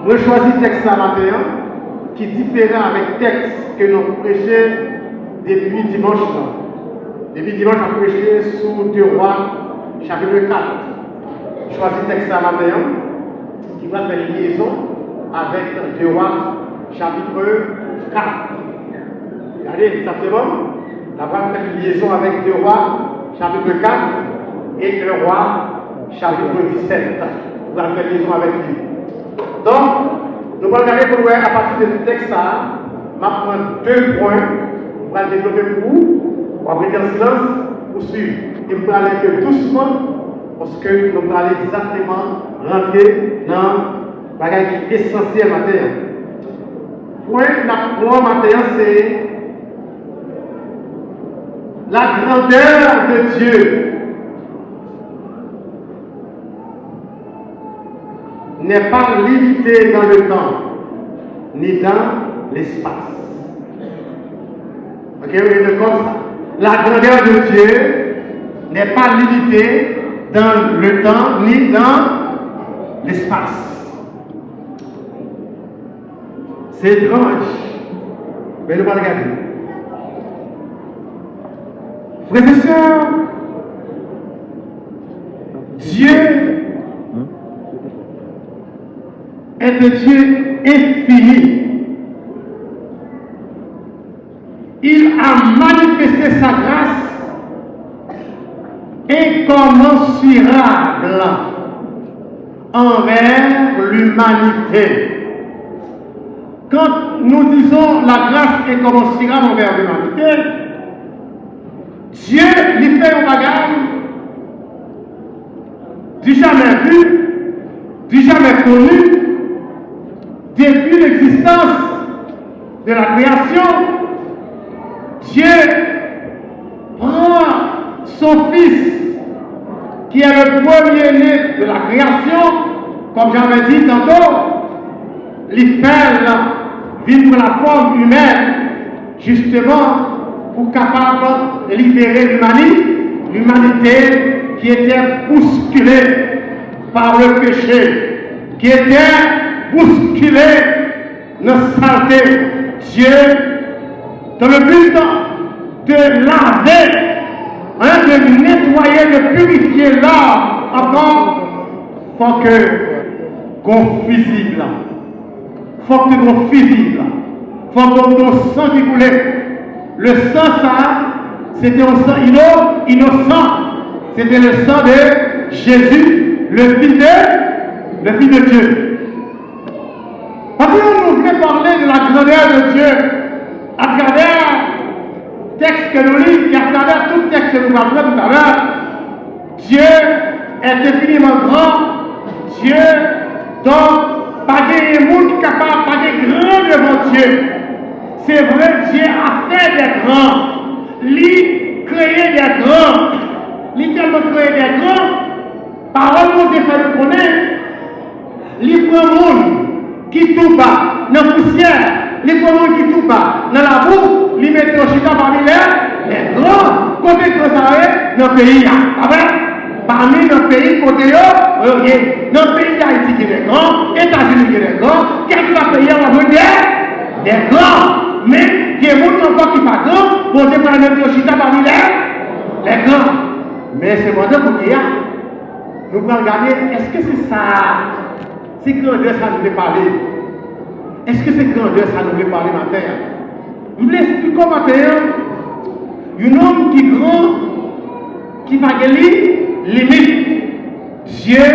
Nous choisi le texte ce matin qui est différent avec le texte que nous prêchons depuis dimanche. Depuis dimanche, on a prêché sur 2 Rois, chapitre 4. Je choisis le texte ce matin qui va faire liaison avec 2 Rois, chapitre 4. Regardez, ça c'est bon? On va faire une liaison avec 2 Rois, chapitre 4 et 1 Roi, chapitre 17. On va faire une liaison avec lui. Donc, nous allons regarder pour voir à partir de ce texte, je vais prendre 2 points, on va le développer pour vous, on va prêter en silence pour suivre. Et vous allez aller doucement, parce que nous allons aller exactement rentrer dans le bagage qui est essentiel matin. Point matin, c'est la grandeur de Dieu n'est pas limitée dans le temps, ni dans l'espace. Ok, vous êtes comme ça. La grandeur de Dieu n'est pas limitée dans le temps, ni dans l'espace. C'est étrange. Mais nous allons regarder. Frères et sœurs, Dieu est un Dieu infini. Il a manifesté sa grâce incommensurable envers l'humanité. Quand nous disons la grâce incommensurable envers l'humanité, Dieu lui fait un bagage du jamais vu, du jamais connu, depuis l'existence de la création. Dieu prend son Fils, qui est le premier-né de la création, comme j'avais dit tantôt, il fait vivre la forme humaine, justement, pour capable de libérer l'humanité qui était bousculée par le péché, qui était bousculée dans la saleté. Dieu, dans le but de laver, de nettoyer, de purifier l'âme, encore, il faut que qu'on fusible, il faut que qu'on fusible, il faut que ton sang qui coulait. Le sang, ça, c'était un sang innocent. C'était le sang de Jésus, le Fils de Dieu. Après, on nous fait parler de la grandeur de Dieu à travers le texte que nous lisons et à travers tout le texte que nous parlons tout à l'heure. Dieu est infiniment grand. Dieu, donc, pas de monde capable, pas de grand devant Dieu. C'est vrai, Dieu a fait des grands. Il a créé des grands. Il a tellement créé des grands. Parole nous fait le connaître. Il prend le monde qui tout bas dans la poussière. Il prend le monde qui tout bas dans la boue. Il met au chita parmi les grands. Côté que ça est dans le pays. Parmi nos pays, côté rien. Dans le pays d'Haïti qui est grand, États-Unis qui est grand, quelques pays ont des grands. Mais il y a des gens encore qui ne sont pas grands, pour se prendre le chita parmi les grands. Mais c'est bon pour qu'il y a. Nous pouvons regarder, est-ce que c'est ça? C'est grandeur ça nous veut parler? Est-ce que c'est grandeur ça nous veut parler matin? Je vous expliquer matin. Un homme qui est grand, qui va gagner limite. Dieu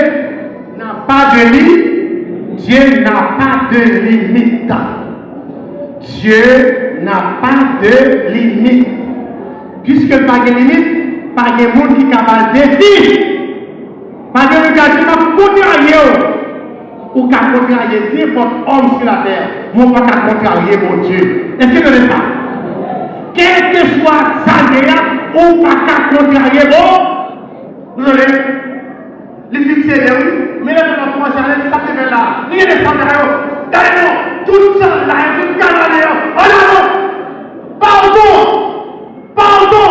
n'a pas de limite. Dieu n'a pas de limite. Dieu n'a pas de limite. Puisque pas de limite, pas de monde qui est capable de défier. Pas de regard qui va contrarier. Ou qui a contrarié n'importe homme sur la terre. Moi, pas qu'à contrarier mon Dieu. Est-ce que vous savez ça? Quel que soit ça, ou pas qu'à contrarier bon. Vous savez, les fixés, mais là, on va commencer à aller ça, là. Il y a des cendres, tout ça, là, tout ça, là, oh non, pardon,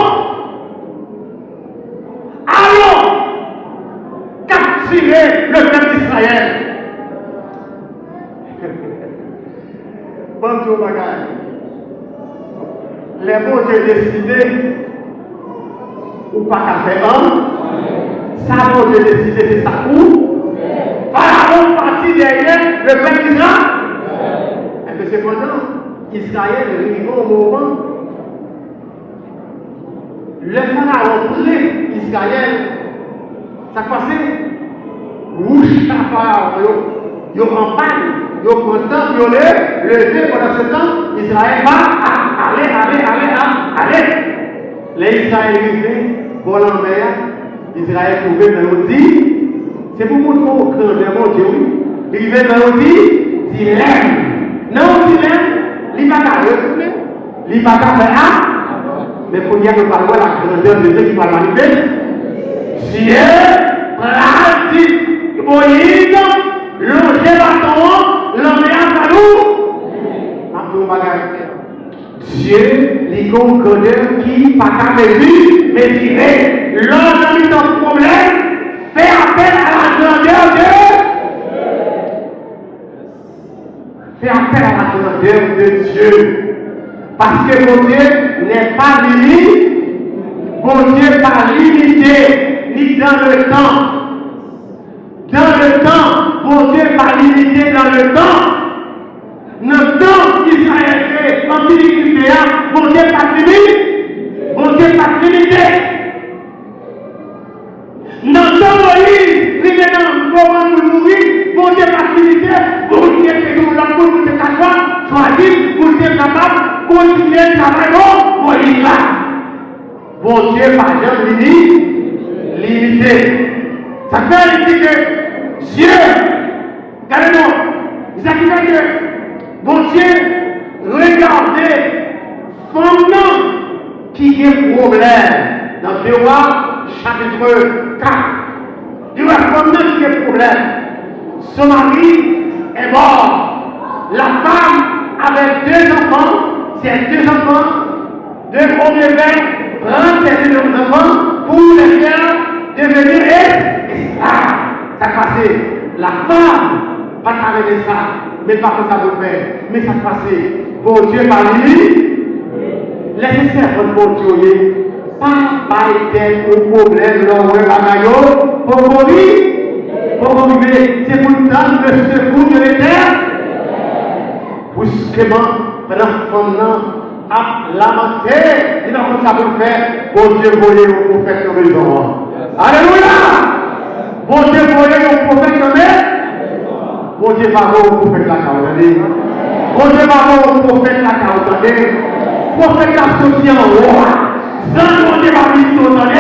allons capturer le peuple d'Israël. Bonjour, bagage. Les bons Dieu décidé, ou pas qu'à faire un, ça bon Dieu décidé, c'est ça où? Pharaon parti derrière le peuple d'Israël. Et que cependant, Israël arrive au moment. Le Pharaon voulait Israël, ça passait. Rouge, la Pharaon, ils ont en panne, ils ont content, ils ont levé pendant ce temps, Israël va aller. Les Israéliens, pour l'envers, Israël trouvé dans l'outil, c'est pour montrer au grand de mon Dieu, il vient dans l'outil, dilemme. Non, dilemme, il va pas retourner, il va pas faire mais pour dire que par la grandeur de Dieu qui va l'arriver, Dieu pratique, Moïse, longer bâton, l'emmener à nous. Dieu, les grandeur qui pas qu'à mais tirer, l'homme de ton problème, fait appel à la grandeur de Dieu. Fait appel à la grandeur de Dieu. Parce que mon Dieu n'est pas limité, mon Dieu n'est pas limité, ni dans le temps. Dans le temps, mon Dieu n'est pas limité dans le temps. Dans le temps qu'Israël fait, l'Antiquité, mon Dieu n'est pas limité. Mon Dieu n'est pas limité. Dans le temps Moïse, il est dans le moment où il mourit, mon Dieu n'est pas limité. Mon Dieu fait nous la pour nous cacher, choisir, pour être capable. Continuer le travail, bon, il va. Bon Dieu, par exemple, limité. Ça fait dire que Dieu, regardez-moi, ça fait que bon Dieu, regardez, femme qui a un problème dans 2 Rois, chapitre 4. Il y a une femme qui a un problème. Son mari est mort. La femme avec 2 enfants. C'est 2 enfants, 2 premiers pères, prendre ces 2 enfants pour les faire devenir esclaves. Ça passait. La femme, pas arrêter ça, mais pas que ça vous fait. Mais ça passait. Bon Dieu par lui, laissez faire bon Dieu. Pas bailler au problème, l'envoyer bagayo, pour mourir, c'est pour le temps de secours de l'éternel. Brusquement, pendant à lamenter, il a commencé à vous faire, bon Dieu voyez au prophète de raison. Alléluia! Bon Dieu voyez au prophète de raison. Bon Dieu va au prophète la carotte. Bon Dieu va au prophète la carotte. Prophète la sorti en roi. Sans bon Dieu va venir s'entendre.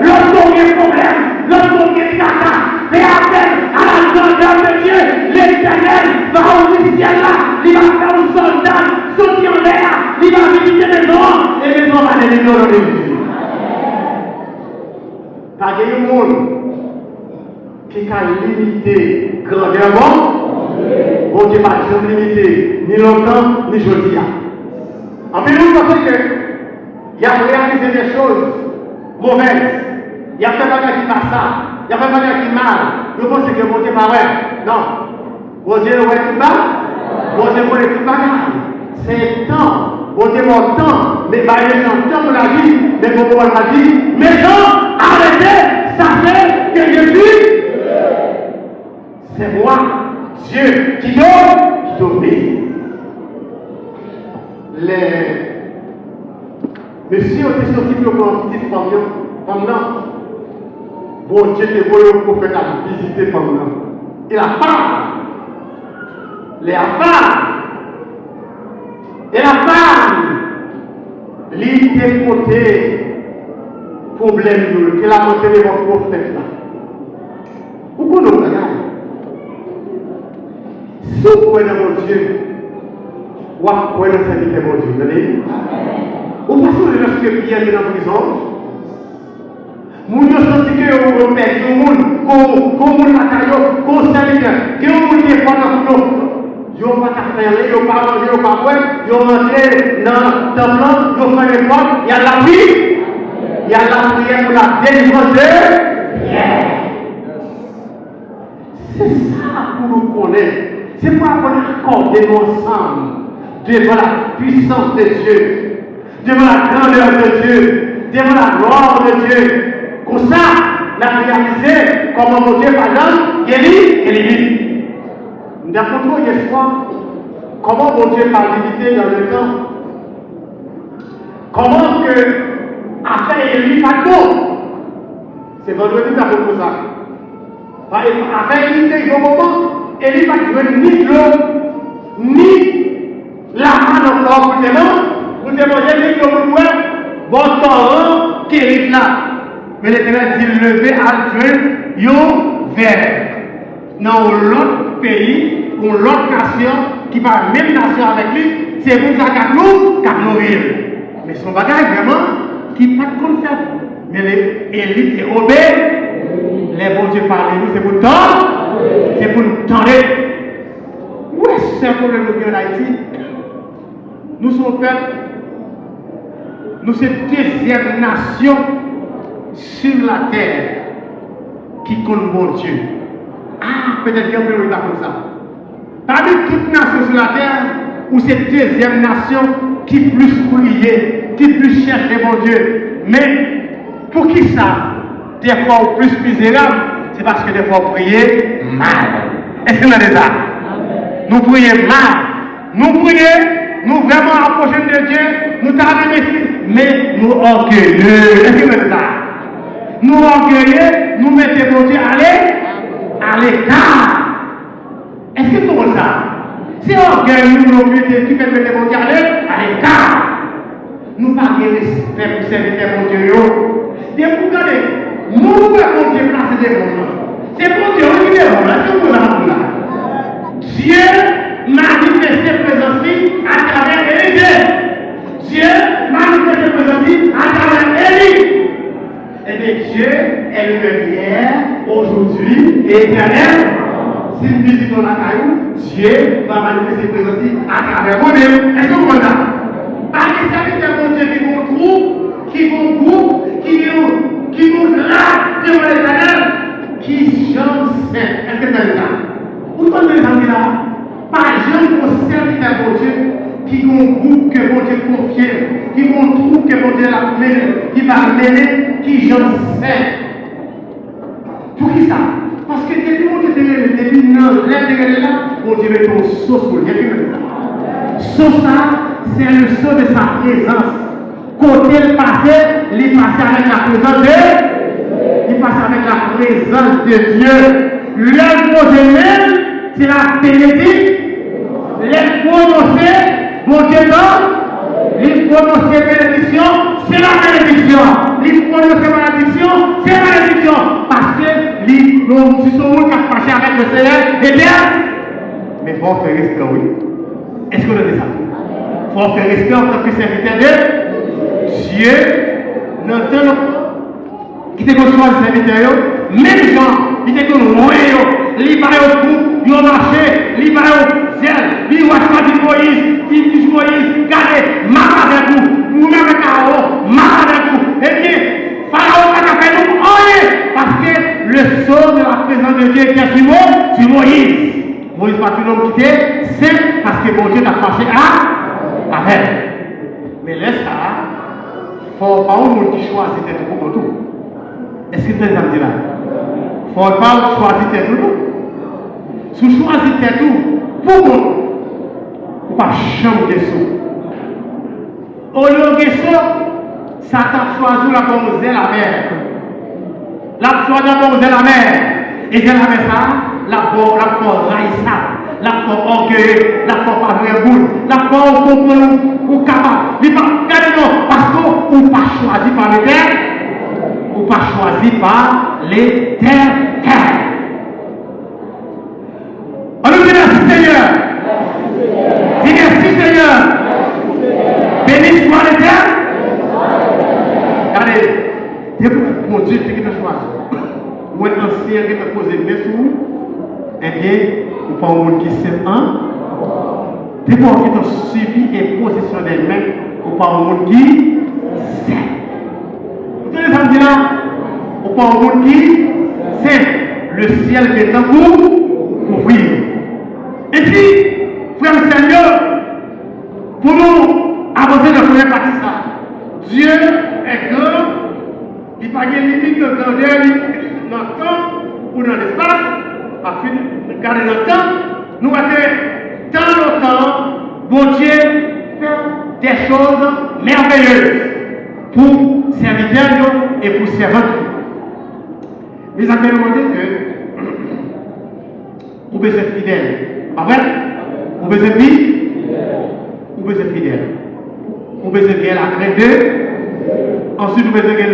Lorsqu'on a un problème, lorsqu'on a un caca, fais appel à la grandeur de Dieu. L'Éternel va au ciel là, il va faire un soldat, sortir en l'air, il va visiter les hommes, et les hommes vont aller dans le Jésus. Car il y a un monde qui a limité grandeur, bon Dieu pas limité, ni longtemps, ni aujourd'hui. En plus, nous pensons qu'il y a réalisé des choses mauvaises, il y a fait des qui passe ça, il y a fait des qui mal, nous pensons que bon Dieu pas vrai. Non. Bon Dieu, ouais, tout bas. Bon Dieu, ouais, tout bas. C'est temps. Bon Dieu, bon temps. Mais bah, les gens, temps pour la vie. Mais bon, on l'a dit. Mais non, arrêtez. Ça fait que je suis. C'est moi, Dieu, qui t'obéit. Les messieurs ont été sortis pour une petite femme là. Bon Dieu, t'es voulu au prophète à visiter femme là. Et la femme. Et la femme, l'idée côté problème, qu'elle a monté les bons prophètes là. Pourquoi nous regardons? Si vous croyez dans mon Dieu, ou vous croyez dans cette vie de mon Dieu, vous voyez? Vous pensez que lorsque Pierre est en prison, vous avez senti que vous perdu le monde, qu'on vous l'a caillé, qu'on s'est que vous n'êtes pas dans le monde. Ils n'ont pas qu'à faire, ils n'ont pas mangé, ils n'ont pas boire, ils ont rentré dans le temple, ils ont fait les portes, il y a la vie, il y a la prière pour la délivrance de Pierre. C'est ça pour nous connaître. C'est pour accorder ensemble devant la puissance de Dieu, devant la grandeur de Dieu, devant la gloire de Dieu. Comme ça, la réaliser comment mon Dieu, par exemple, guérit et limite. Nous avons montré hier soir comment mon Dieu va limiter dans le temps. Comment que, après Élie, pas de mot. C'est vendredi, nous avons pour ça. Après Élie, il y a un moment, Élie va jouer ni l'eau, ni la main encore pour te manger, ni l'eau pour toi, bon torrent qui est là. Mais l'Éternel dit lever à Dieu, yo vers. Dans l'autre pays, ou l'autre nation, qui parle même nation avec lui, c'est pour ça qu'à nous Mais son bagage vraiment, qui pas de concept. Mais les élites et obéis, les bons Dieu parlent nous, c'est pour nous tendre, c'est pour nous tendre. Où est-ce que c'est un problème en Haïti? Nous sommes peuple, nous sommes deuxième nation sur la terre qui compte mon Dieu. Ah, peut-être qu'il y a un peu comme ça. Parmi toutes les nations sur la terre, où c'est deuxième nation qui plus prier, qui plus cherche mon Dieu. Mais pour qui ça? Des fois plus misérable, c'est parce que des fois on prier mal. Est-ce que vous avez ça? Nous prions mal. Nous prions, nous vraiment approchons de Dieu, nous t'avons mais nous orgueilleux. Est-ce que vous avez ça? Nous orgueilleux, nous mettons mon Dieu à l'écart. Est-ce que tout ça? C'est orgueilleux, nous mettons qui fait mettre mon Dieu à l'écart. Nous n'avons pas de respect pour servir mon Dieu. Et vous regardez, nous pouvons mon Dieu placer des bons. C'est mon Dieu qui est bon, c'est pour là. Dieu manifeste sa présence à travers Élisée. Dieu manifeste sa présence à travers Élie. Et bien Dieu est le même hier, aujourd'hui et éternel. Si nous visitons la caillou, Dieu va manifester sa présence à travers vous-même. Est-ce que vous comprenez ça? Par les serviteurs de Dieu qui vont groupe, qui vont groupe, qui vont là devant l'Éternel, qui j'en sais. Est-ce que vous avez ça? Vous comprenez ça là? Par exemple, aux serviteurs de Dieu qui vont groupe que mon Dieu confie, qui vont trouver que mon Dieu l'a mêlé, qui va mêler, qui j'en sais. Pour qui ça? Parce que depuis mon Dieu depuis l'intérieur là, mon Dieu met ton sauce pour lui. Sauce ça, c'est le saut de sa présence. Côté le passé, il passe avec la présence de Dieu. Il passe avec la présence de Dieu. L'œuvre de même, c'est la bénédiction. Les prononcer, mon Dieu donne. Les prononcer bénédiction, c'est la bénédiction. Les prononcer malédiction, c'est la malédiction. Parce que si son monde qui a passé avec le Seigneur, eh bien, mais il faut faire respect, oui. Est-ce que vous avez ça? Il faut faire respect en tant que serviteur de Dieu. Dans le temps qui était construit le serviteur, même gens, ils étaient comme royaux, ils parlaient au trou, ils ont marché, ils parlaient au ciel, ils ont choisi Moïse, ils disent Moïse, gardez, marche avec vous, nous-mêmes avec Pharaon, marche avec vous. Et bien, Pharaon n'a fait nous rien, parce que le sceau de la présence de Dieu était sur Moïse. Moïse pas tout le monde quitté, c'est parce que mon Dieu t'a passé à elle. Mais laisse ça, il ne faut pas un monde qui choisit d'être pour tout. Est-ce que vous avez dit là? Il ne faut pas choisir d'être tout. Si vous choisissez tout, pour vous, vous ne pas changer de sous. Au lieu de ça, Satan choisit la bonne la mer. La choisit la bonne la mer. Et c'est la mer ça. La foi raïssable, la foi orgueilleuse, la foi pas vraie boule, la foi au comprendre ou capable. Il pas non, parce qu'on ne pas choisi par l'Éternel, ou pas choisi par l'Éternel. On nous dit merci Seigneur. Dis merci Seigneur. Béni soit l'Éternel. Regardez, mon Dieu, c'est qui t'a choisi. Ou un ancien qui t'a posé une sous. Eh bien, ou pas au monde qui sait un, des gens qui ont suivi et positionné les mains, ou pas au monde qui sait. Vous tenez ça me dit là, ou pas au monde qui sait. Le ciel est en pour ouvrir. Et puis, frère Seigneur, pour nous avancer dans la première partie, ça, Dieu est grand, il n'y a pas de limite de grandeur dans le temps ou dans l'espace, parce que regardez dans le temps, nous avons dans le temps, bon Dieu fait des choses merveilleuses pour serviteurs et pour servantes. Mais ça fait demander que vous pouvez être fidèle. Pas vrai? Vous pouvez être fidèle. Vous pouvez être fidèle. Vous pouvez être la crainte de. Ensuite, vous pouvez être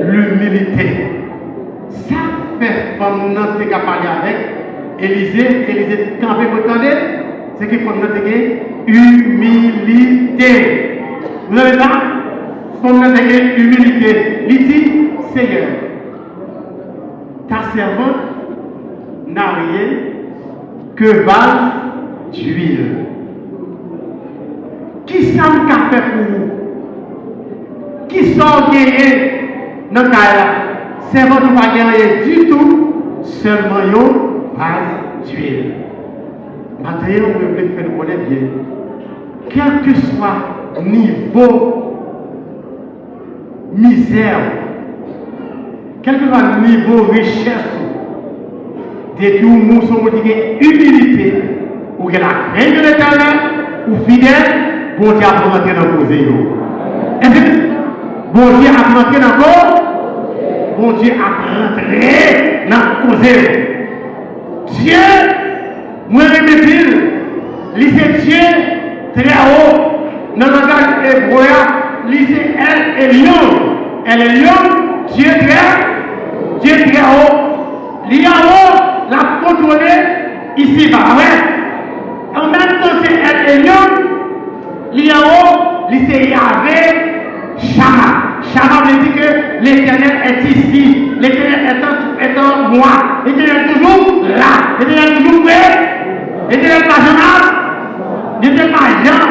l'humilité. Ça fait femme n'a pas parlé avec Élisée. Élisée, quand vous entendez, c'est qu'il faut notre humilité. Vous avez ça? Femme n'a pas humilité. Il dit, Seigneur, ta servante n'a rien que vase d'huile. Qui ça m'a fait pour vous? Qui sont gagnés dans le cas? Servante n'a pas gagné du tout, seulement un vase d'huile. Maintenant, on veut faire nous connaître bien. Quel que soit le niveau misère, quel que soit le niveau richesse, dès que nous sommes humilité, ou que la crainte de l'Éternel, ou fidèle, bon Dieu a rentré dans le causer. Est-ce que bon Dieu a rentré dans le cause? Bon Dieu a rentré dans le causer. Dieu, moi je me dis, c'est Dieu très haut, dans le langage hébreu, c'est elle est lion. Elle est lion, Dieu très haut. L'Iao l'a contrôlé ici bas. En même temps, c'est elle est lion. L'Iao, c'est Yahvé Shama. Shama veut dire que l'Éternel est ici. L'Éternel est en moi. L'Éternel est toujours là. L'Éternel est toujours prêt. L'Éternel n'est pas jamais. L'Éternel n'est pas jamais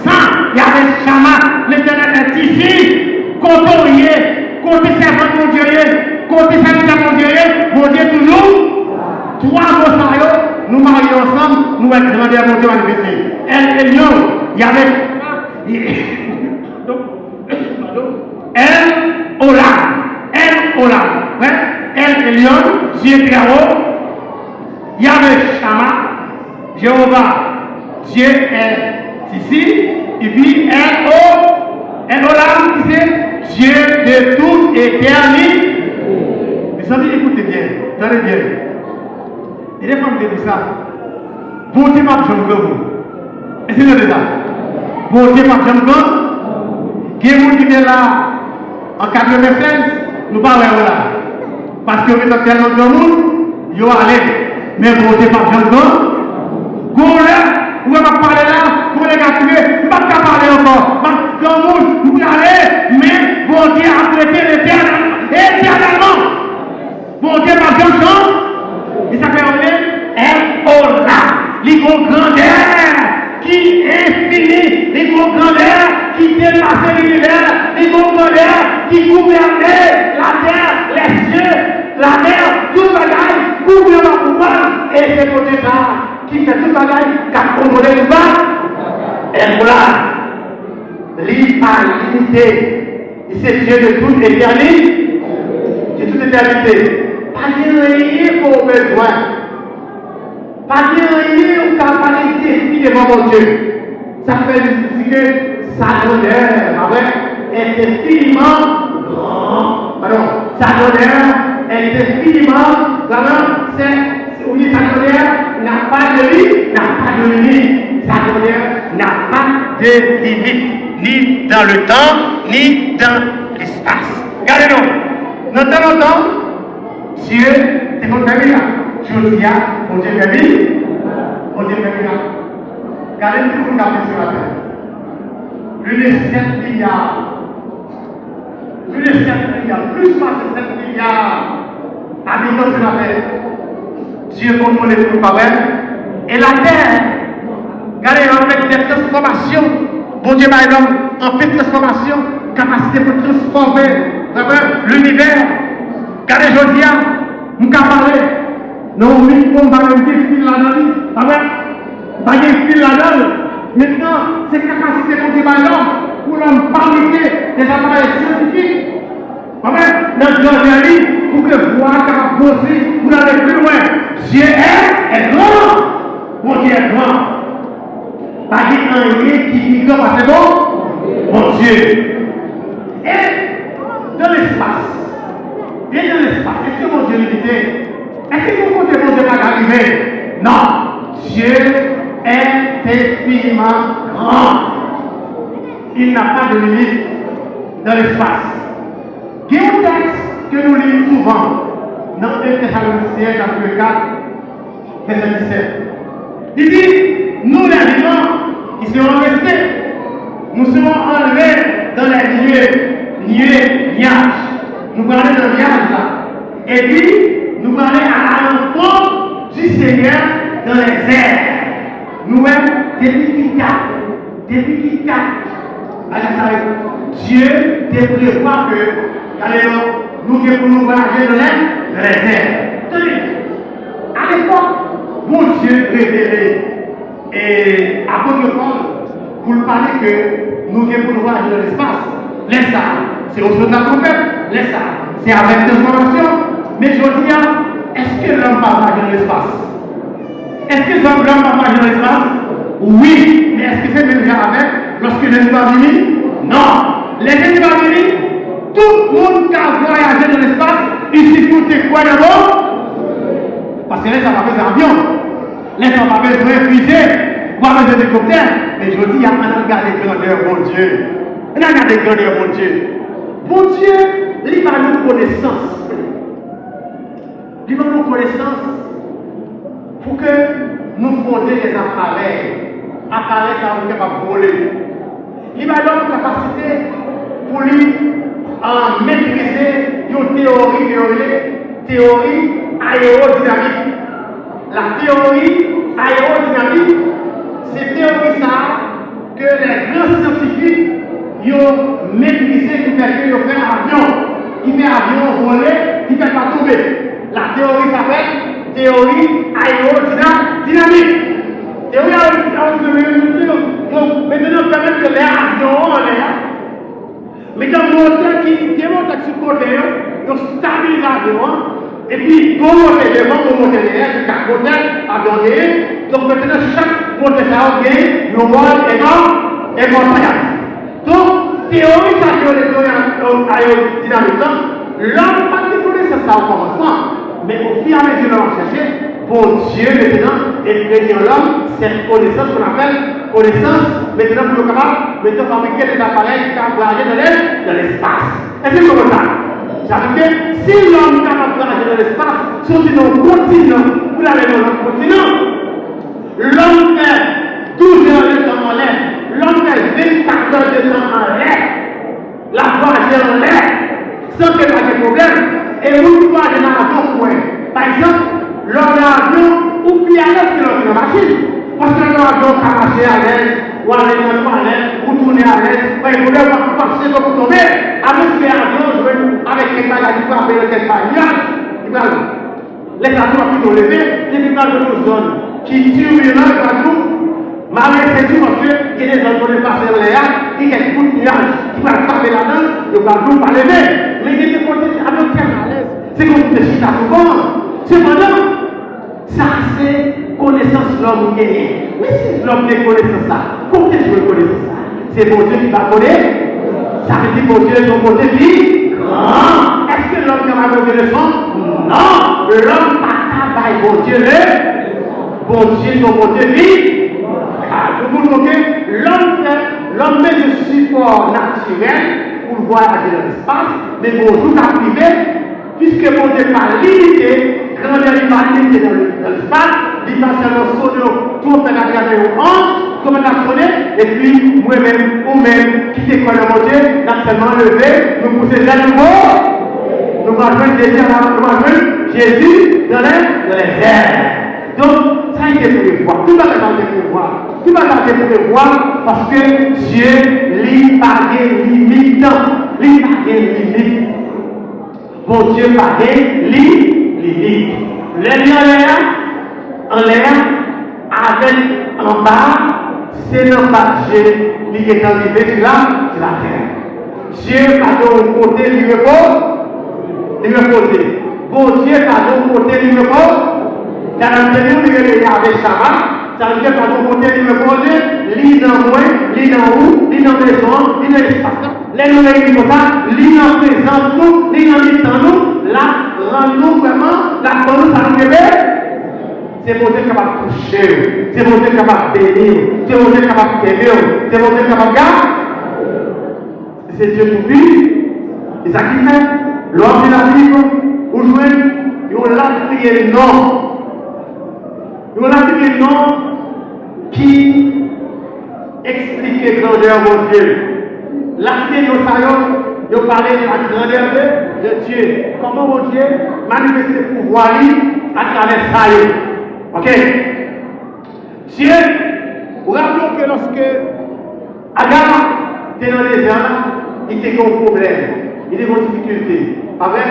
sans Yahvé Shama. L'Éternel est ici. Contrôlé. Côté servant mon Dieu. Côté serviteur mon Dieu toujours. Trois mots, nous marions ensemble. Nous allons demander à mon Dieu à l'université. Elle est lion. Il y avait. Elle, Olam. Elle est lion, Dieu très haut. Yahvé Shama, Jéhovah, Dieu est ici. Et puis, elle, Olam, qui c'est Dieu de toute éternité. Mes amis, écoutez bien, tenez bien. Et les femmes qui disent ça, bon Dieu m'a besoin de vous. Est-ce que vous avez ça? Bon Dieu m'a besoin de vous. Qui est vous qui est là en 96, nous ne parlons pas là. Parce que vous êtes tellement de monde, vous allez. Mais bon Dieu m'a besoin de vous. Vous ne pouvez pas parler là, vous pouvez pas tuer, vous ne pouvez pas parler encore. Dans le monde, vous allez, mais bon Dieu a traité éternellement. Bon Dieu m'a besoin de vous. Il s'appelle L.O.L.A. Les grands grandeurs qui est fini, les grands grandeurs qui dépassent l'univers, les grands grandeurs qui gouvernaient la terre, les cieux, la mer, tout le bagaille, couvrir ma pouvoir, et c'est pour ça qui fait tout le bagaille, qui a contrôlé tout ça. L.O.L.A. L'humanité, c'est Dieu de toute éternité, de toute éternité. Pas de rien pour besoin. Pas de rien pour capacité devant mon Dieu. Ça fait dire que sa grandeur est infiniment grand. Pardon, sa grandeur est infiniment grand. Oui, sa grandeur n'a pas de limite, Sa grandeur n'a pas de limite, ni dans le temps, ni dans l'espace. Regardez-nous. Dans le temps, Dieu, c'est mon famille là. Je dis, mon Dieu famille, mon Dieu famille là. Regardez tout le monde sur la terre. Plus de 7 milliards. Plus de 7 milliards. Plus de 7 milliards habitants sur la terre. Dieu contrôle tout le pareil. Et la terre, regardez, en fait des transformations. Bon Dieu, par exemple, en fait transformation, capacité pour transformer l'univers. Regardez, je dis, nous avons parlé. Non, oui, on va mettre des fils là-dedans. Ah ouais? Pas des fils là-dedans. Maintenant, c'est capacité qu'on débat l'homme pour l'homme fabriquer des appareils scientifiques. Ah ouais? Notre journée, pour que voir capable de bosser, pour aller plus loin. Dieu est grand. Mon Dieu est grand. Pas de rien qui dit comme c'est bon. Mon Dieu. Et dans l'espace, est-ce que mon Dieu l'unité? Est-ce que vous comptez mon Dieu pas arriver? Non. Dieu est infiniment grand. Il n'a pas de limite dans l'espace. Il y a un texte que nous lisons souvent dans 1 Thessaloniciens chapitre 4, verset 17. Il dit, nous les vivants qui serons restés, nous serons enlevés dans les nuages. Nous allons dans le nuage là. Et puis, nous allons à la rencontre du Seigneur dans les airs. Nous-mêmes, depuis qu'il Dieu te prévoit que, nous devons voyager dans les airs. Tenez, à l'époque, mon Dieu révélé, et à votre Paul, pour parler que nous devons voyager dans l'espace. Laisse ça, c'est au son de la trompette, laisse ça, c'est avec transformation. Mais je dis, est-ce que l'homme va voyager dans l'espace? Est-ce que l'homme va voyager dans l'espace? Oui, mais est-ce que c'est déjà avec lorsque les va venir? Non. Les va venir, tout le monde qui a voyagé dans l'espace, il suffit de quoi d'abord? Parce que là, ça va faire des avions. Là, ça va faire des fusées, on va faire des hélicoptères. Mais je dis, il y a un regard de grandeur, mon Dieu. Un regard de grandeur, mon Dieu. Mon Dieu, il va nous connaissance. Il va nous connaissance pour que nous fondions des appareils. Appareils, ça va nous capable de voler. Il va donner une capacité pour lui maîtriser une théorie aérodynamique. La théorie aérodynamique, c'est théorie ça que les grands scientifiques ont maîtrisé qui fait qu'ils ont fait avion. Qui fait avion voler, qui fait pas tomber. La théorie s'appelle théorie aérodynamique. Théorie aérodynamique, donc maintenant permet que les avions en l'air, mais dans le moteur qui démonte sur le côté, ils stabilisent l'avion, et puis pour monter devant, pour monter derrière, jusqu'à côté, avion derrière. Donc maintenant chaque moteur ça a gagné, le vol est montagne. Donc théorie aérodynamique, l'homme pas découvert ça au commencement, mais au fur et à mesure de chercher, pour Dieu maintenant, et prédire l'homme, cette connaissance qu'on appelle connaissance, maintenant pour le capable, maintenant fabriquer des appareils qui peuvent voyager dans l'espace. Est-ce que c'est ça? Ça veut dire que si l'homme est capable de voyager dans l'espace, sur un continent, vous allez dans un continent, l'homme fait 12 heures de temps en l'air, l'homme fait 24 heures de temps en l'air, la voyager en l'air, sans qu'il n'y ait de problème, et vous pouvez aller dans l'avion point. Par exemple, l'avion, ou bien à l'aise que l'on machine. Parce que l'avion peut marcher à l'aise, ou aller dans à l'aise, ou tourner à l'aise, il faut pas passer pour tomber. Avec l'avion, avec quelques bagages qui frappent quelques bagages, les avions ont plutôt levé, et puis dans une zone qui tue partout, malgré c'est tout parce qu'il y a des zones qui passent dans l'air, il y a des coups de nuages qui vont frapper là-dedans, le bateau va lever. Mais il y a des côtés avec à l'aise. C'est comme des chutes à souvent. Cependant, ça c'est connaissance l'homme gagné. Mais si l'homme ne connaît ça, comment est-ce que je connais ça? C'est mon Dieu qui va connaître. Ça veut dire que mon Dieu est son côté vie grand. Est-ce que l'homme va connaître le son? Non. L'homme n'a pas bon Dieu son côté vie. Je vous montre que l'homme met le support naturel pour voyager dans l'espace, mais bonjour à privé, puisque mon Dieu pas limité, grandeur limité dans l'espace, il va seulement sonner tout à la comme on a sonné, et puis moi-même, ou même, qui te connaît mon Dieu, n'a seulement levé, nous pousser les animaux, nous allons Jésus dans les airs. Donc, ça a été prévoir. Tout va être prévoir. Tout va être prévoir parce que Dieu lit par des limites. Lit par des limites. Bon Dieu par des limites. Les liens en l'air, avec en bas, c'est le Dieu qui est arrivé là, c'est la terre. Dieu a de l'autre côté, il repose. Bon Dieu a de l'autre côté, il repose. Dans le pays où il est avec Shabbat, ça veut dire qu'à l'autre côté, il repose, l'île dans le moins, l'île dans où, l'île dans les zones, l'île dans l'espace. Les nouvelles comme ça, l'île en présence, nous, l'île en temps, nous, là, rend-nous vraiment, la conduite à nous bébé. C'est mon Dieu capable de toucher, c'est mon Dieu capable de bénir, c'est mon Dieu capable de aimer, c'est mon Dieu capable de garder. C'est Dieu tout puissant. Et ça qui fait, l'homme de la Bible, aujourd'hui, ils ont l'attribué le nom. Ils ont l'attribué le nom qui explique la grandeur de Dieu. L'attribué de nos ils ont parlé de la grandeur de Dieu. Comment mon Dieu manifeste le pouvoir à travers ça. Ok? Dieu, vous rappelez que lorsque Adam était dans les désert, il était avec un problème, il était avec une difficulté. Pas vrai?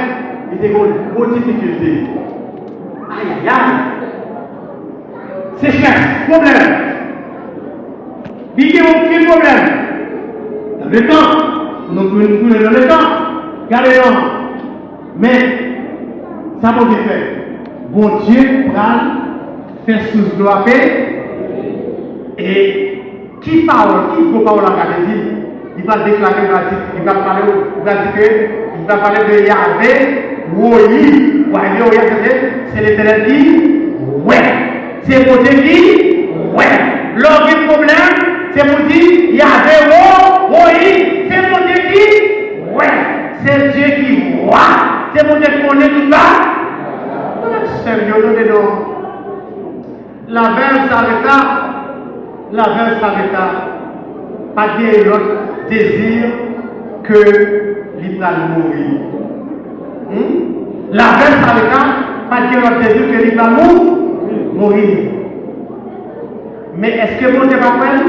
Il était avec une grosse difficulté. Aïe, aïe, aïe. Sécheresse, problème. Il n'y a aucun problème. Dans le temps, nous pouvons dans le temps, gardez-le. Mais, ça va bien faire. Bon Dieu prend fait sous gloire et qui parle à la dit, il va déclarer, il va parler, il va parler de Yahvé, oui, c'est l'Éternel qui, ouais, c'est pour dire qui, ouais, lors du problème, c'est pour dire Yahvé, oui, c'est pour dire qui, ouais, c'est Dieu qui voit, c'est pour dire qu'on est tout bas, sérieux, non. La veille s'arrêta, pas de l'autre désir que l'Ibral mourir. La veille s'arrêta, pas de l'autre désir que l'Ibral mourir. Mais est-ce que mon Dieu va faire?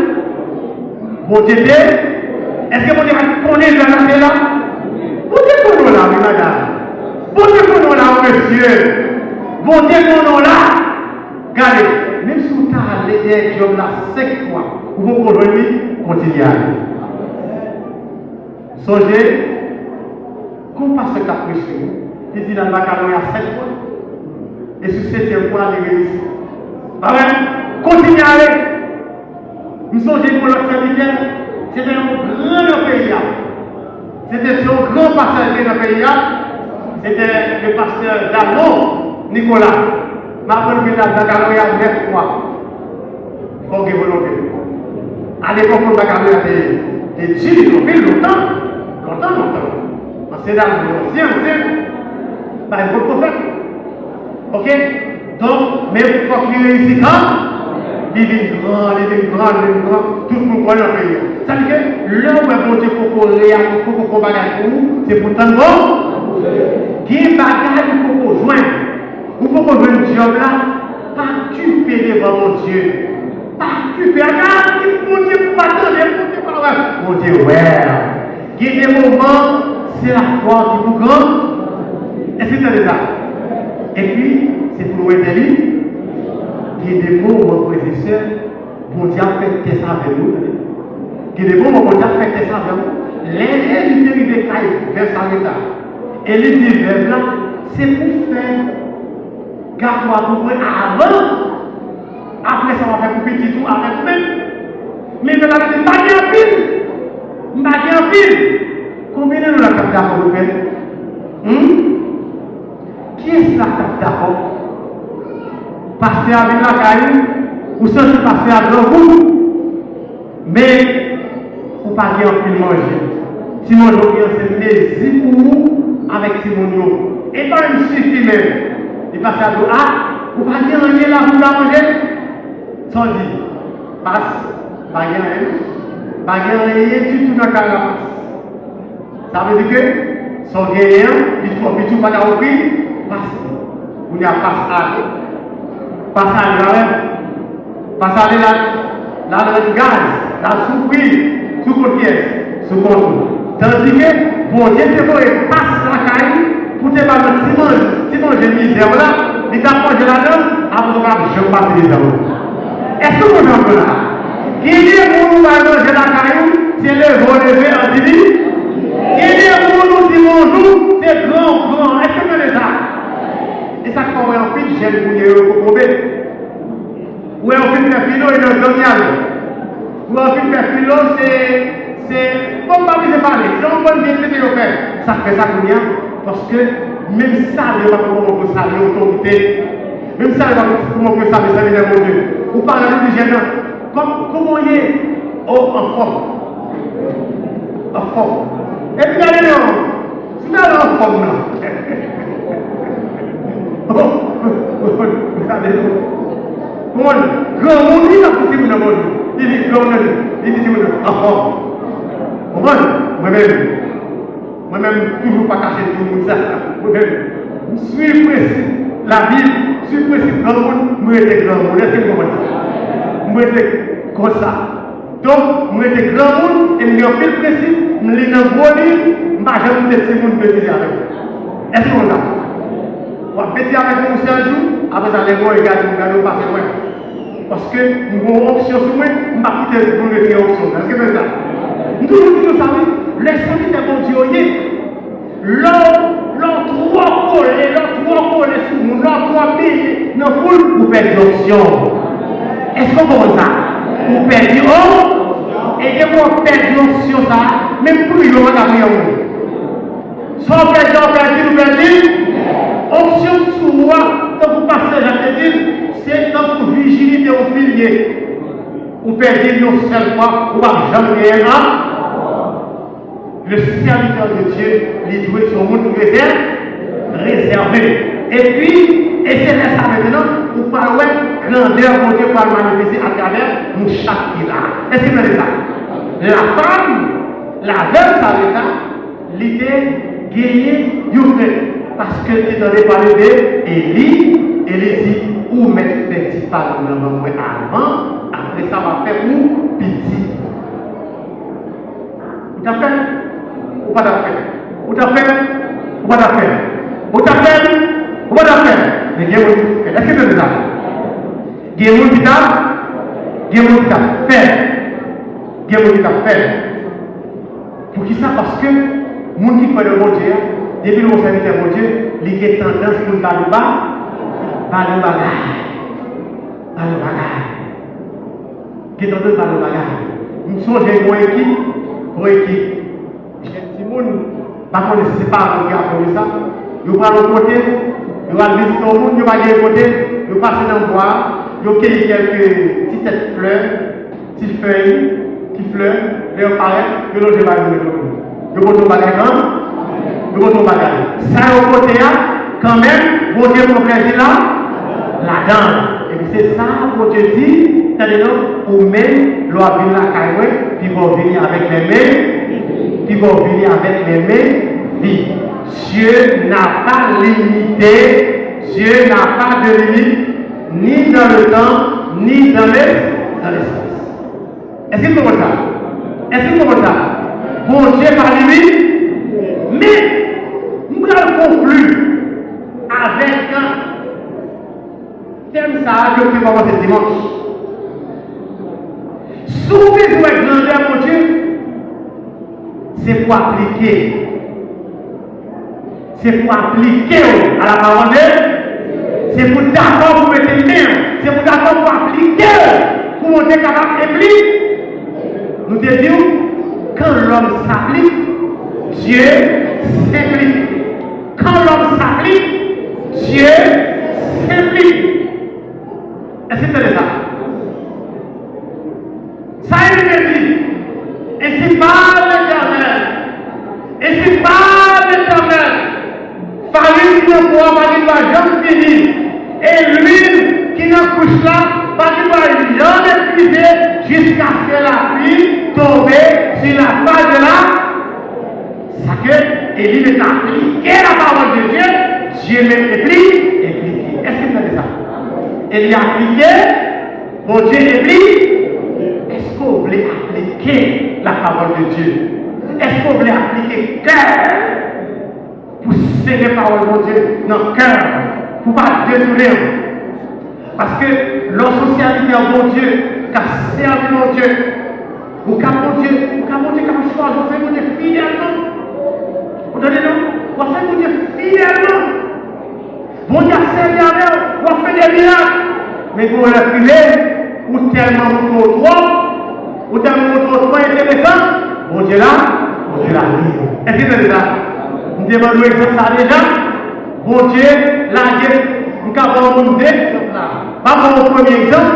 Bon Dieu, est-ce que mon Dieu va connaître la terre là? Bon Dieu, qu'on là, madame. Bon Dieu, qu'on là, monsieur. Bon Dieu, qu'on là. Regardez, même si vous avez des jobs là 5 fois, vous pouvez revenir, continuer à aller. Songez, qu'on passe le capricieux, il dit dans le macaron il y a 7 fois, et sur 7e fois, il réussit. Pas vrai? Continuez à aller. Nous songez pour notre serviteur, c'était un grand pays. C'était son grand pasteur dans le pays. C'était le pasteur d'Arnaud, Nicolas. Ma bonne ville, la galerie a 9 fois. Il faut que vous l'ayez. À l'époque, on a gardé des Gilles, longtemps. C'est là, ancien. Bah, il faut le faire. Ok? Donc, mais il faut qu'il réussisse quand il est grand, tout le monde dans le pays. Ça veut dire que là où mon Dieu faut qu'on réagisse, faut qu'on bagaille pour vous, c'est pour tant de bon. Qui est bagaille pour qu'on joigne. Vous pouvez qu'on joigne le job là, pas occuper devant mon Dieu. Pas occuper, regarde, mon Dieu, pas attendre, mon Dieu, ouais. Il y a des moments, c'est la foi qui vous grande. Est-ce que c'est ça? Et puis, c'est pour aider lui. Il y a des moments, frères et sœurs, mon Dieu a fait tes avec nous. Il y a des moments, mon Dieu a fait tes avec nous. Les dérivés caillent vers sa l'état. Et les divers là, c'est pour faire garde-toi pour avant. Après, ça va faire pour petit tout avec même. Mais de la vie, pas bien pile. Pas bien pile. Combien de nous la cap d'accord vous faites? Qui est-ce la cap d'accord? Passer avec la caille, ou sans passer avec vous, mais vous pas bien plus manger. Sinon, c'est plaisir pour vous avec Simonio. Et pas même suffit même. Il passe à l'eau. Ah, vous pas dire rien là pour la manger? Sans dire. Passe, pas rien. Pas rien du tout dans la carapace. Ça veut dire que son gagnant, il faut que tu vas la reprise, passe. Vous n'y a pas à aller. Passe à aller, passe à aller là, dans le gaz, dans le sous-prix, sous compte pièce, sous compte. Tandis que, bon Dieu, te voit passe la caille, pour te battre, si manger misère là, il t'a mangé là-dedans, après je vais passer des hommes. Est-ce que vous comprenez là? Il y a des gens qui vont manger la caillou, c'est le vol levé en débit. Il y a des gens qui vont bonjour, c'est grand. Est-ce que vous connaissez ça? Et ça fait en fait, j'aime vous dire, ou en fait, le philo, il est génial. Ou en fait, le philo, c'est. Comme pas vous parler, c'est un bon bien de faire. Ça fait ça combien? Parce que même ça, il n'y a pas comment on peut saluer l'autorité. Même ça, il n'y a pas comment on peut saluer mon Dieu. Ou parler du gênant. Comment il est en forme. En forme. Et puis, regardez, c'est là en forme, là. Regardez, comment grand monde, il a poussé mon amour. Il dit grand monde, il dit en forme. Moi-même, toujours pas caché tout le monde ça. Moi-même, suis précis. La Bible, suis précis. Grand monde, moi j'étais grand monde. Est-ce que vous comprenez ça? Moi j'étais comme ça. Donc, moi j'étais grand monde, et je suis en précis, je suis dans le bon livre, je ne vais jamais laisser mon petit avec vous. Est-ce que vous comprenez ça? On va petit avec vous aussi un jour, après ça, les mots, regardez, passer loin. Parce que nous avons une option sur moi, je ne vais pas quitter pour le option. Est-ce que c'est ça? Nous toujours savons, les saints de mon Dieu, l'autre trois cols sous nous, l'autre trois pays, nous pouvons vous perdre l'option. Est-ce qu'on comprend ça? Vous perdez l'option, et que vous perdez l'option, ça, même pour nous, on va gagner. Sans perdre, option sur moi, quand vous passez, je te dis, c'est quand vous vigilez au filier. Vous perdez une seule fois, vous ne pouvez jamais rien. Le serviteur de Dieu, il doit sur le monde réservé. Et puis, et c'est ça maintenant, vous parlez grandeur pour Dieu pour manifester à travers nous chaque qui là. Est-ce que vous avez ça? La femme, la veuve, ça veut dire, l'idée gagnée, parce que tu as parlé d'Élie, elle dit, où mettre petit pas dans le moment avant, après ça va faire où petit. Vous t'as fait? Ou pas d'affaire? Ou t'as fait? Ou pas d'affaire? Ou t'as fait? Ou pas d'affaire? Mais est-ce que c'est ça? Il y a un qui t'a fait. Pour qui ça? Parce que les gens qui croient le bon Dieu, depuis le serviteur de Dieu, il y a tendance pour le bas. Par le bagage. Qui est en train de parler de bagage. Nous sommes une équipe. J'ai un petit monde, par contre, si ce n'est pas un gars pour ça, nous allons le côté, nous allons visiter au monde, nous allons aller côté, nous passons dans le bois, nous cueillons quelques petites têtes fleurs, petites feuilles, qui fleurs, et on paraît, nous allons jouer avec nous. Nous allons jouer avec nous. Ça, au côté, quand même, vous avez mon plaisir là, la dame. Et puis c'est ça, pour Dieu dit, c'est-à-dire, ou même, l'on va venir la caille, puis ils vont venir avec les mains. Qui vont venir avec les mains vides. Dieu n'a pas limité, Dieu n'a pas de limite, ni dans le temps, ni dans l'espace. Est-ce que vous comprenez ça? Bon Dieu pas limite, mais nous allons conclure avec un thème ça que nous avons ce dimanche. Souvent, vous êtes grandeur, mon Dieu. C'est pour appliquer. À la parole de Dieu. C'est pour d'accord pour mettre les mains. C'est pour d'accord pour appliquer. Pour monter capable d'appliquer. Nous te disons, quand l'homme s'applique, Dieu s'implique. Quand l'homme s'applique, Dieu s'implique. Est-ce que c'est ça? Ça est dit. Et c'est pas l'Éternel. Famille qui ne pourra pas dire jamais fini. Et l'huile qui ne couche là, pas qu'il va jamais puiser jusqu'à ce que la pluie tombe sur la face de la. Ça que Élie est appliqué la parole de Dieu, Dieu l'applique. Est-ce que vous savez ça? Élie a appliqué, mon Dieu applique. Est-ce que vous voulez appliquer la parole de Dieu? Est-ce que vous voulez appliquer cœur pour serrer la parole de Dieu dans le cœur? pour ne pas détourner. Parce que leur socialité en bon Dieu, qui a servi mon Dieu, ou qui a mon Dieu, qui a choisi, on fait mon Dieu fidèlement. Vous donnez nous, on fait mon Dieu fidèlement. Bon Dieu a servi avec eux, on fait des miracles. Mais vous le privé, ou tellement trop, ou tellement trop intéressant, bon Dieu là, est-ce que c'est ça? Nous demandons l'exemple ça déjà. Bon Dieu, la guerre, nous avons un exemple là. Pas mon premier exemple,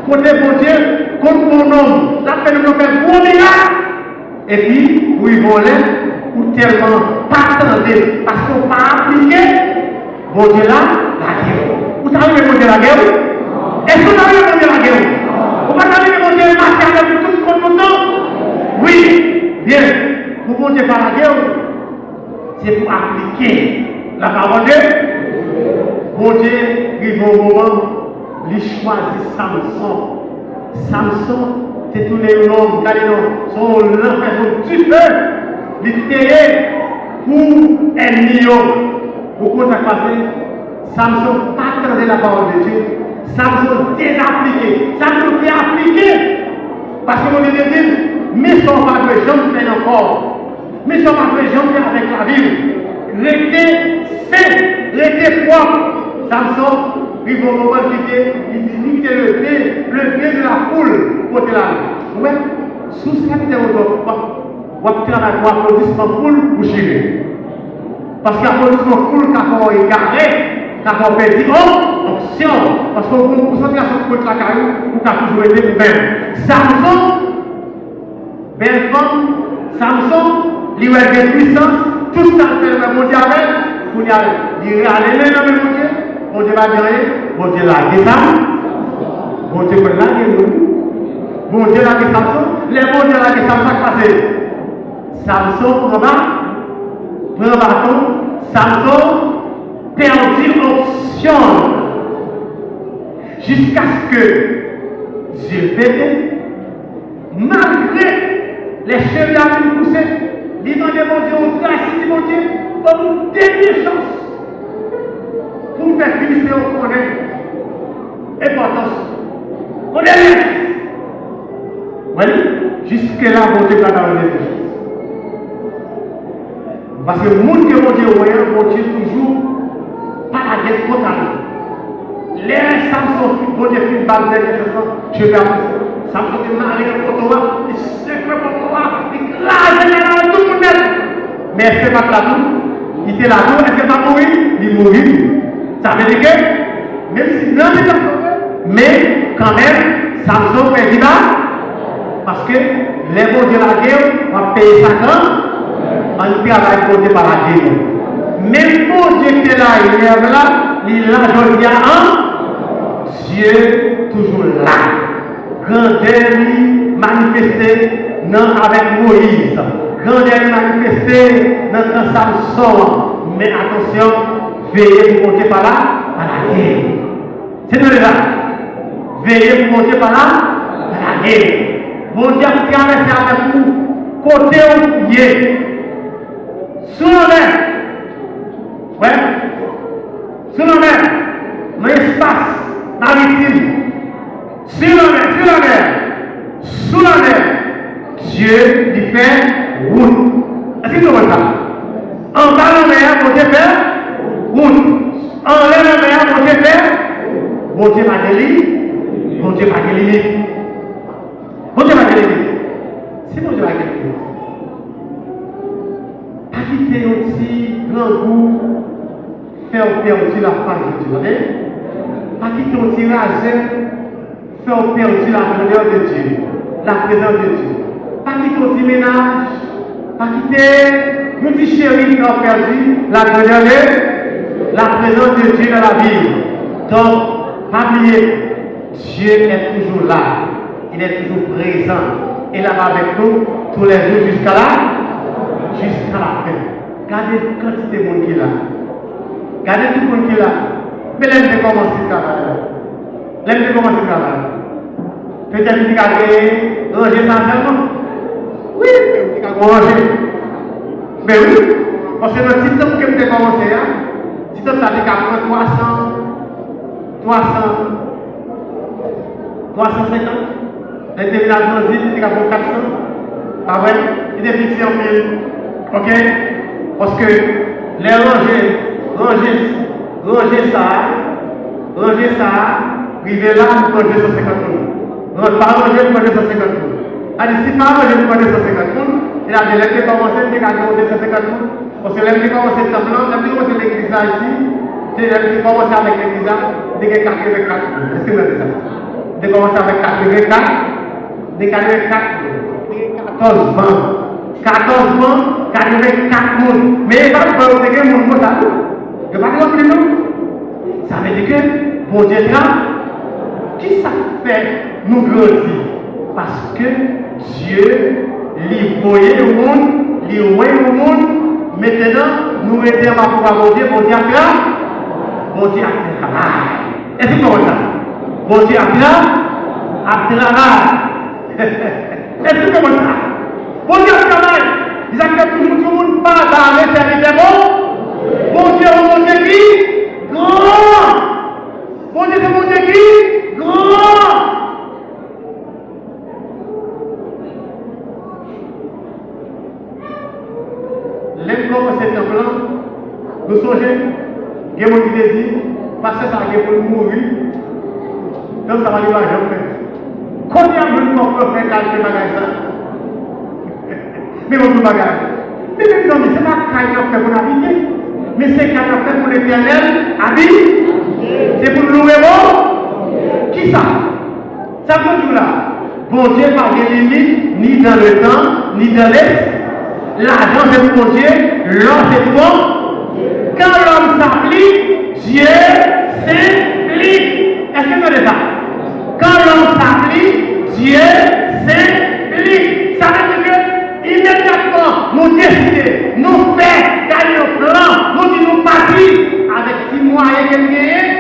côté bon Dieu, contre mon homme, la fait nous faire gros miracle. Et puis, oui, voler, ou tellement pas attendre, parce qu'on n'a pas appliqué, bon Dieu là, la guerre. Vous savez bon Dieu la guerre? Est-ce que vous savez bon Dieu la guerre? Vous ne savez bon Dieu marcher avec tout contre le temps? Oui, bien. Pour bon Dieu par la guerre, c'est pour appliquer la parole de Dieu. Bon Dieu, il va au moment, il choisit Samson. Samson, c'est tous les noms, son l'impression du feu, il était pour ennemi. Pourquoi ça passé? Samson pas attendait la parole de Dieu. Samson désappliqué. Samson s'est appliqué. Parce que mon Dieu dit, mais son pas de jambes fait encore. Mais son pas de jambes fait avec la vie. Restez saint, restez propre. Samson, il va au moment il était le pied de la foule pour te la vie. Ouais, sous ce qui est autour, on va travailler pour applaudissement foule ou chier. Parce qu'applaudissement foule, quand on est garé, quand on peut dire, oh, option, parce qu'on concentration contre la caillou, ou qu'a toujours été même. Samson, belle femme, Samson, il a des puissances, tout ça fait le bon Dieu avec, pour y aller. Il est allé dans le bon Dieu, bon Dieu va dire rien, bon Dieu l'a dit ça, bon Dieu l'a dit nous, bon Dieu l'a dit Samson, les bon Dieu l'a dit Samson passé. Samson, prend bâton, Samson, perdu option, jusqu'à ce que Dieu pète, malgré les cheveux à nous pousser, il demande mon Dieu, on grâce mon Dieu, pour nous dernière chance, pour faire finir on connaît importance. On est là. Oui, jusque-là, mon Dieu va dans les choses. Parce que le monde que mon Dieu voit, mon Dieu toujours pas la guerre totale. Les Samson, mon Dieu fait une balle derrière je vais avancer. Samson est marié pour toi, il se fait pour toi, il crase tout le monde. Mais est-ce que pas là tout? Il était là tout, est-ce que pas mourir? Il mourit. Ça veut dire que, même si non, il est sauvé, mais quand même, Samson fait du mal. Parce que les bons de la guerre vont payer 5 ans, on travaille pour Dieu par la guerre. Même bon Dieu qui est là, il est là, il est là, je dis Dieu toujours là. Grandeur manifesté avec Moïse. Grandeur manifesté dans Samson. Mais attention, veillez pour monter par là, à la guerre. C'est tout là. Veillez pour monter par là, à la guerre. Mon Dieu a traversé avec vous, côté où il est. Sous la mer. Ouais. Sous la mer. Dans l'espace maritime. Sur la mer. Sous la mer. Dieu lui fait route. Est-ce que vous voyez ça? En bas de la mer, mon Dieu fait route. En l'air de la mer, mon Dieu fait. Mon Dieu va délire. Mon Dieu va délire. Mon Dieu va délire. Si mon Dieu va délire. Pas quitter aussi grand goût, faire perdre la face de Dieu. Pas quitter aussi rager, faire perdre la grandeur de Dieu, la présence de Dieu. Pas quitter aussi ménage, pas quitter nous dit chéri qui a perdu la grandeur de la présence de Dieu dans la vie. Donc, pas oublier, Dieu est toujours là, il est toujours présent. Il est là avec nous tous les jours jusqu'à la fin. Gardez la quantité de monde qui est là. Gardez tout le monde qui est là. Mais l'aime de commencer le travail. L'aime de commencer le travail. Peut-être que vous allez ranger ça seulement. Oui, vous allez ranger. Mais oui, parce que le petit temps que vous avez commencé, si vous avez 300, 350. Les terminales transit, il y a 400. Ah ouais, il est petit en mille. Ok? Parce que les ranger ça, arriver là, nous prenons 250 000. Pas ranger, nous prenons 250 000. Alors, si pas ranger, nous prenons 250 000, il a déjà commencé à monter 250 000. Parce que l'homme qui commence à commencer l'église ici, c'est l'homme qui commence avec l'église, c'est 84 000. Est-ce que vous avez ça? De commencer avec 84, de 84, 14 bancs. 14 bancs, 84 000. Mais il va pas vous dire mon mot ça. Il va pas dire non. Ça veut dire que, bon Dieu, qui ça fait nous grandir? Parce que Dieu, lui voyait le monde, lui voyait le monde. Maintenant, nous mettons ma foi mon Dieu à faire. Bon Dieu à travail. Est-ce que vous comprenez ça? Bon Dieu à travail. Est-ce que vous comprenez ça? Bon Dieu à travail. Ils acceptent toujours tout le monde pas dans les services bon. Bon Dieu qui grand. Bon Dieu qui grand. Les comme c'est un plan, nous songeons, il y a des gens qui disent, parce que ça va pour mourir, donc ça va lui l'argent. Combien de gens peuvent faire calculer ça? Mais on ne pas. Mais mes amis, ce n'est pas qu'il y a fait pour habiter, mais c'est qu'il y a fait pour l'éternel habiter. C'est pour louer bon. Qui ça? Ça veut dire là. Bon Dieu n'a pas de limite, ni dans le temps, ni dans l'espace. L'argent c'est pour mon Dieu, l'or c'est pour moi. Quand l'homme s'applique, Dieu s'implique. Est-ce que vous avez ça? Quand l'homme s'applique, Dieu s'implique. Ça veut dire que immédiatement nous décidons, nous faisons gagner le plan, nous disons nous partir avec 6 moyens qu'elle gagne.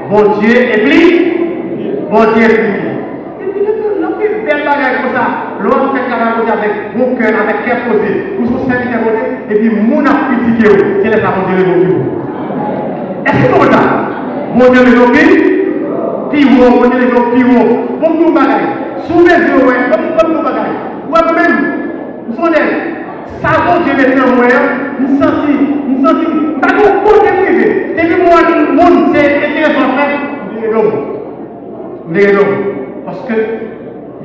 Bon Dieu implique. Bon Dieu implique. Belle bagaille comme ça, l'homme fait carrément avec bon cœur, avec cœur posé, pour son serviteur côté, et puis mon a critiqué, c'est les parents de l'évoquer. Est-ce que vous avez mon Dieu l'évoquer? Piro, mon Dieu l'évoquer, piro, bon nous bagaille, sous mes yeux, comme nous bagaille, ou même, vous savez, ça va Dieu maintenant, nous senti, t'as tout côté privé, et puis moi, le monde, c'est intéressant, parce que,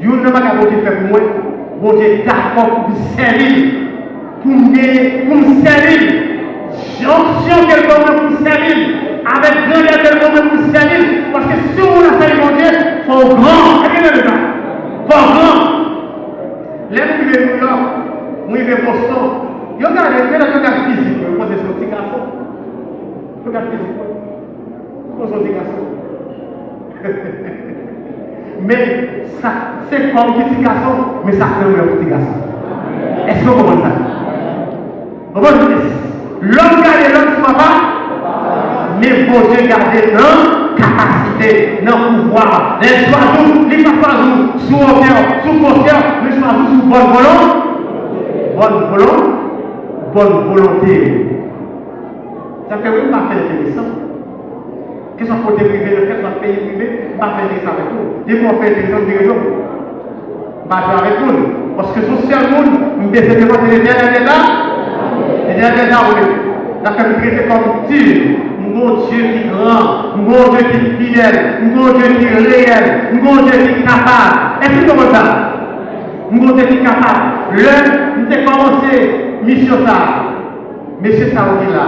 Dieu ne m'a pas fait pour moi. Bon Dieu d'accord pour me servir. Pour me servir. Jonction quelque moment pour me servir. Avec grandeur quelque moment pour me servir. Parce que si on a fait mon Dieu, il faut grand. Est-ce que vous faut grand. Les gens qui viennent New York, qui viennent Boston, ils regardent le regard physique. Moi, c'est son petit garçon. Regard physique. Moi, son petit garçon. Mais ça, c'est comme petit garçon, mais ça fait un petit garçon. Est-ce que vous comprenez ça? L'homme garde l'homme soit pas, mais bon Dieu garde dans capacité, dans pouvoir. Les choisis, les choisis sous hauteur, sous posture, les choisis sous bonne volonté. Ça fait oui, pas faire intéressant. Que ce soit côté privé, que ce soit pays privé, pas faire ça avec nous. Dès qu'on fait intéressant, dire non. Pas jouer avec nous. Parce que social monde, nous décidons de les derniers là. Les derniers là, oui. La fait traiter comme Dieu. Mon Dieu qui est grand, mon Dieu qui est fidèle, mon Dieu qui est réel, mon Dieu qui est capable. Est-ce que vous comprenez ça? Mon Dieu qui est capable. Nous avons commencé mission ça. Monsieur Saoudi là.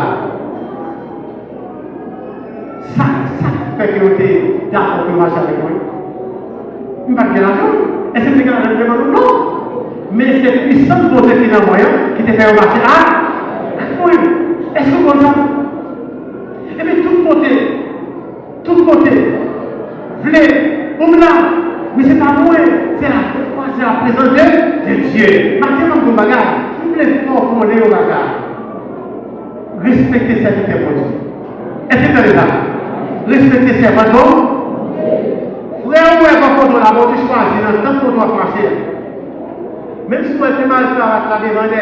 Ça fait que vous êtes d'accord pour marcher avec moi. Vous n'avez pas de l'argent. Est-ce que vous avez de l'argent? Non. Mais c'est puissant pour te faire un moyen qui te fait marcher. Ah oui. Est-ce que vous comprenez? Et bien, tout côté, voulez, on là, mais c'est pas moi, c'est la présence de Dieu. Maintenant, dans le bagage, vous voulez fort pour aller au bagage. Respectez cette idée pour Dieu. Est-ce que vous avez ça? Respectez ses pardons. Frère, vous avez pas de la bonne choisir dans le temps qu'on doit passer. Même si vous êtes mal fait à la demande,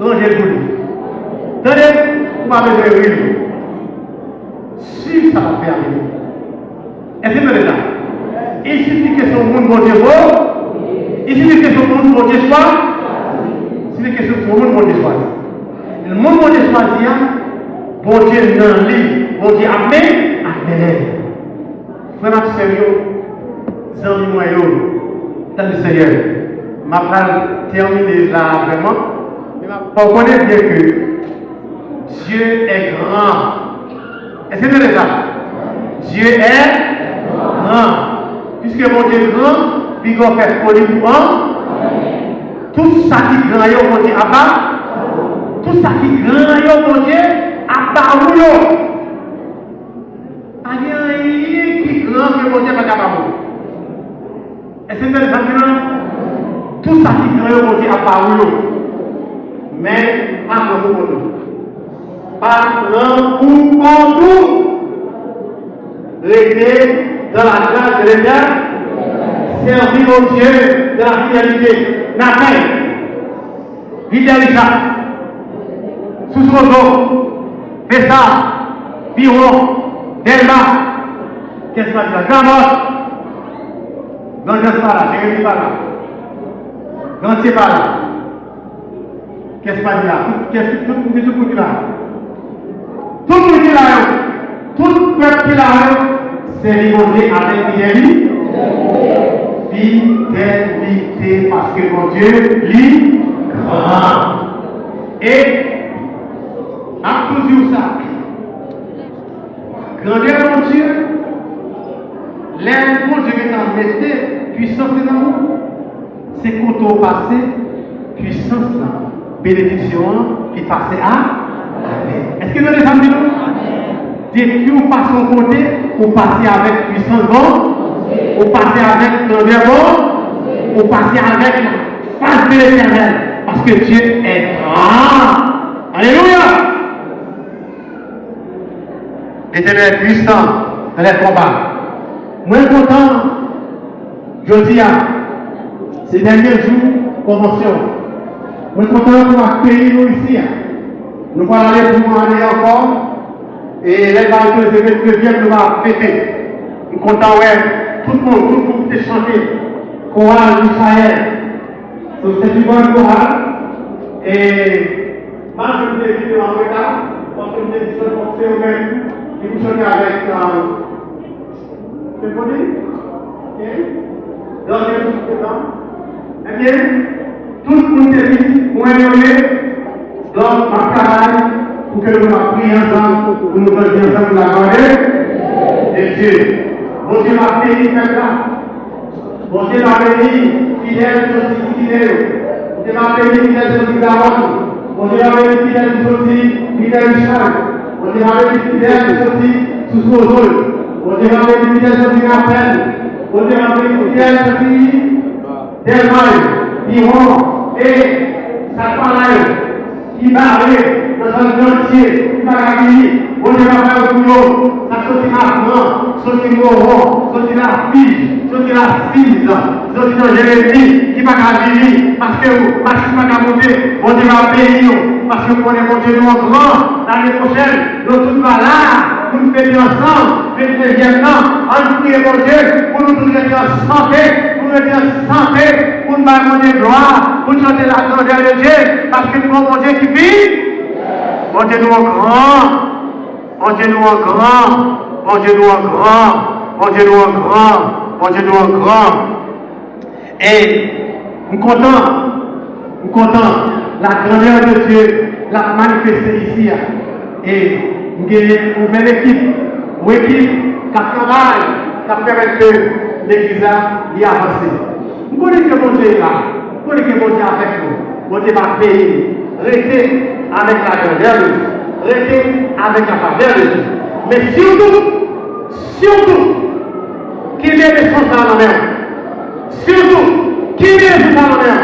rangez le boulot. Tenez, vous m'avez besoin de rire. Si ça va faire arriver. Est-ce que vous êtes là? Il suffit que son monde, bon Dieu, il suffit que son monde, bon Dieu, soit. Il suffit que son monde, bon Dieu, soit. Le monde, bon Dieu, choisi, bon Dieu, non, lui, bon Dieu, amen, amen. Vraiment sérieux, zami moyo, dans le Seigneur. Je vais terminer là vraiment. On connaît bien que Dieu est grand. Est-ce que vous êtes là? Dieu est grand. Puisque mon Dieu est grand, puis qu'on fait folie pour un. Tout ça qui est grand, mon Dieu, à bas. Tout ça qui est grand, mon Dieu, à bas ou yo. Il y a rien qui est grand que mon Dieu va capable. Est-ce que vous êtes là? Tout ça qui est grand, mon Dieu, à bas ou yo. Mais pas grand pour nous. Pas grand pour nous. Rester dans la grâce de l'Éternel, servir au Dieu de la fidélité. Nathan, fidélité, sous son dos, Fessa, Piron, Delma, qu'est-ce que ça dit là? Gramos, non, je ne sais pas là, je ne sais pas là. Je ne sais pas là. Qu'est-ce que ça dit là? Qu'est-ce que tout le monde dit là? Tout le monde dit là, tout le peuple qui là, c'est lié avec fidélité. Fidélité, parce que mon Dieu, lui, grand. Et, à toujours ça, grandeur mon Dieu, l'air mon Dieu est en mettre puissance dans nous, c'est quand on passe, puissance, bénédiction qui passe à Amen. Est-ce que vous avez entendu? Depuis que vous passez au côté, vous passez avec puissance bon, vous passez avec grandeur bon, vous passez avec la face de l'Éternel. Parce que Dieu est grand. Alléluia! L'Éternel est puissant dans les combats. Moi, content, je dis à ces derniers jours, convention. Moi, content pour accueillir nous ici. Nous allons aller pour aller encore. Et les barrières de l'événement viennent nous fêter. Nous sommes contents, tout le monde peut chanter. Chorale d'Israël. C'est une bonne chorale. Et moi, je me dis en retard, parce que je me dis c'est eux-mêmes qui vous chantez avec. C'est bon? Ok? Donc, eh bien, tout le monde est ici pour aimer. Donc, ma travail, pour que nous prions ensemble, pour nous prions ensemble la gloire de Dieu. Bon Dieu m'a béni, là. Bon Dieu m'a béni, fidèle, fidèle. Bon Dieu m'a béni, fidèle, fidèle. Bon Dieu m'a béni, fidèle, fidèle, Richard. Bon Dieu m'a béni, fidèle, sous son rôle. Bon Dieu m'a béni, fidèle, appel. Bon Dieu m'a béni, fidèle, Delmaï, Piron, et Sapalaï. Qui va aller dans un entier, qui va gagner, on ne va pas au boulot, ça sortit maintenant, sortit Moron, sortit la fille, sortit la fille, sortit dans Jérémie, qui va gagner, parce que vous, parce que va monter, on va payer, parce que vous connaissez mon Dieu, nous en grand, l'année prochaine, nous tous va là, nous mettons ensemble, le deuxième temps, en prier mon Dieu, pour nous mettre en santé, pour nous mettre en santé, pour nous demander gloire, pour chanter la grandeur de Dieu, parce que nous avons mon Dieu qui vit. Mon Dieu nous en grand, mon Dieu nous en grand, mon Dieu nous en grand, mon Dieu nous en grand, mon Dieu nous en grand. Et nous comptons la grandeur de Dieu, la manifester ici. Et nous avons une belle équipe, une équipe qui travaille, qui permet que l'Église y avance. Nous connaissons que mon Dieu est là, nous connaissons que mon Dieu est avec nous, mon Dieu va payer. Restez avec la grandeur de Dieu. Restez avec la faveur de Dieu. Mais surtout, qu'il y ait des sens dans la mer. Surtout, qu'il y ait des sens dans la mer.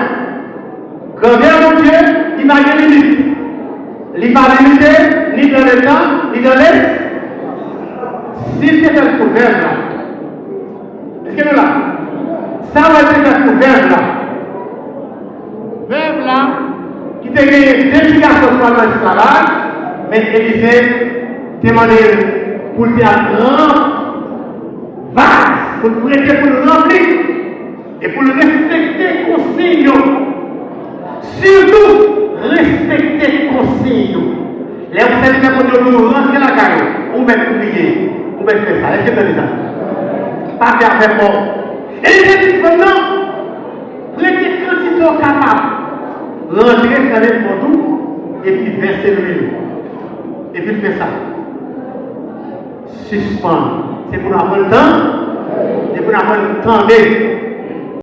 Grandeur de Dieu, il n'a pas de limite. Il n'a pas de limite, ni dans le temps, ni dans l'est. Si c'est un proverbe là, est-ce que nous là? Ça va être un proverbe là. Verbe là, qui t'a gagné 2 garçons pour l'esclavage, mais Élisée t'a demandé pour le grand, va pour le prêter, pour le remplir et pour le respecter conseil. Surtout, respecter conseil. Les observateurs pour nous rentrer la carrière, ou même prier, ou même faire ça. Est-ce que vous avez ça? Pas faire avec moi. Et les petits maintenant, prêtez quantité capable. Rentrer dans les motos et puis verser l'huile. Et puis faire ça. Suspendre. C'est pour avoir le temps. C'est pour avoir le temps.